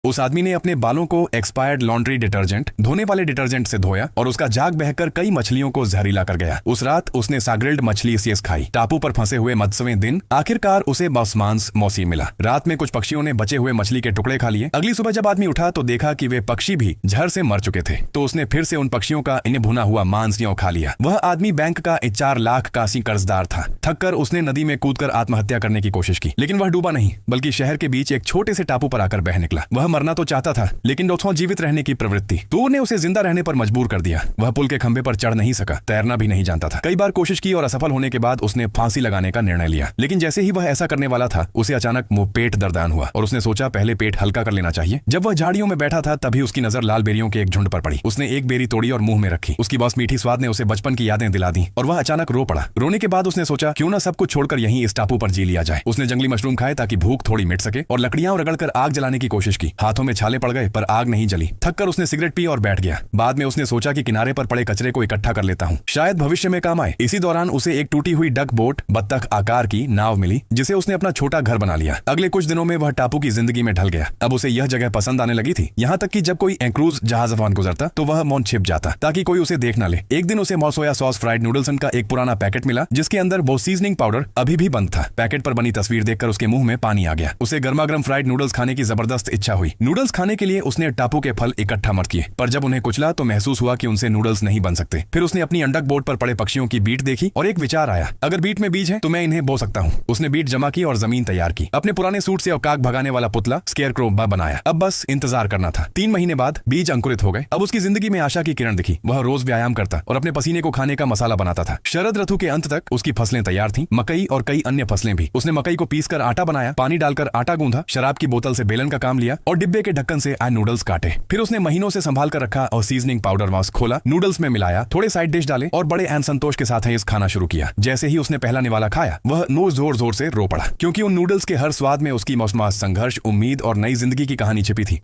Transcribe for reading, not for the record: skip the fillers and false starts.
उस आदमी ने अपने बालों को एक्सपायर्ड लॉन्ड्री डिटर्जेंट, धोने वाले डिटर्जेंट से धोया और उसका जाग बहकर कई मछलियों को जहरीला कर गया। उस रात उसने साग्रिल्ड मछली सीस खाई। टापू पर फंसे हुए मत्स्यवें दिन आखिरकार उसे मांस मौसी मिला। रात में कुछ पक्षियों ने बचे हुए मछली के टुकड़े खा लिए। अगली सुबह जब आदमी उठा तो देखा कि वे पक्षी भी झर से मर चुके थे। तो उसने फिर से उन पक्षियों का इन्हें भुना हुआ मांस यों खा लिया। वह आदमी बैंक का 4 लाख कासी कर्जदार था। थककर उसने नदी में कूदकर आत्महत्या करने की कोशिश की, लेकिन वह डूबा नहीं, बल्कि शहर के बीच एक छोटे से टापू पर आकर बह निकला। वह मरना तो चाहता था, लेकिन दोस्तों जीवित रहने की प्रवृत्ति तो ने उसे जिंदा रहने पर मजबूर कर दिया। वह पुल के खंभे पर चढ़ नहीं सका, तैरना भी नहीं जानता था। कई बार कोशिश की और असफल होने के बाद उसने फांसी लगाने का निर्णय लिया। लेकिन जैसे ही वह ऐसा करने वाला था, उसे अचानक मुंह पेट दर्दान हुआ और उसने सोचा पहले पेट हल्का कर लेना चाहिए। जब वह झाड़ियों में बैठा था तभी उसकी नजर लाल बेरियों के एक झुंड पर पड़ी। उसने एक बेरी तोड़ी और मुंह में रखी। उसकी बस मीठी स्वाद ने उसे बचपन की यादें दिला दी और वह अचानक रो पड़ा। रोने के बाद उसने सोचा क्यों ना सब कुछ छोड़कर यहीं इस टापू पर जी लिया जाए। उसने जंगली मशरूम खाए ताकि भूख थोड़ी मिट सके और लकड़ियां रगड़कर आग जलाने की कोशिश की। हाथों में छाले पड़ गए पर आग नहीं जली। थककर उसने सिगरेट पी और बैठ गया। बाद में उसने सोचा कि किनारे पर पड़े कचरे को इकट्ठा कर लेता हूँ, शायद भविष्य में काम आए। इसी दौरान उसे एक टूटी हुई डक बोट, बत्तख आकार की नाव मिली, जिसे उसने अपना छोटा घर बना लिया। अगले कुछ दिनों में वह टापू की जिंदगी में ढल गया। अब उसे यह जगह पसंद आने लगी थी, यहाँ तक कि जब कोई क्रूज जहाज अफवान गुजरता तो वह मौन छिप जाता ताकि कोई उसे देख न ले। एक दिन उसे सोया सॉस फ्राइड नूडल्सन का एक पुराना पैकेट मिला, जिसके अंदर वो सीजनिंग पाउडर अभी भी बंद था। पैकेट पर बनी तस्वीर देखकर उसके मुंह में पानी आ गया। उसे गर्मा-गर्म फ्राइड नूडल्स खाने की जबरदस्त इच्छा हुई। नूडल्स खाने के लिए उसने टापू के फल इकट्ठा मत किए, पर जब उन्हें कुचला तो महसूस हुआ कि उनसे नूडल्स नहीं बन सकते। फिर उसने अपनी अंडक बोर्ड पर पड़े पक्षियों की बीट देखी और एक विचार आया, अगर बीट में बीज है तो मैं इन्हें बो सकता हूँ। उसने बीट जमा की और जमीन तैयार की। अपने पुराने सूट से औकाक भगाने वाला पुतला स्केयरक्रो बनाया। अब बस इंतजार करना था। 3 महीने बाद बीज अंकुरित हो गए। अब उसकी जिंदगी में आशा की किरण दिखी। वह रोज व्यायाम करता और अपने पसीने को खाने का मसाला बनाता था। शरद ऋतु के अंत तक उसकी फसलें तैयार थीं, मकई और कई अन्य फसलें भी। उसने मकई को पीसकर आटा बनाया, पानी डालकर आटा गूंधा, शराब की बोतल से बेलन का काम लिया और डिब्बे के ढक्कन से नूडल्स काटे। फिर उसने महीनों से संभाल कर रखा और सीजनिंग पाउडर मास्क खोला, नूडल्स में मिलाया, थोड़े साइड डिश डाले और बड़े संतोष के साथ इस खाना शुरू किया। जैसे ही उसने पहला निवाला खाया, वह नो जोर जोर से रो पड़ा, क्योंकि उन नूडल्स के हर स्वाद में उसकी मौसमास संघर्ष, उम्मीद और नई जिंदगी की कहानी छिपी थी।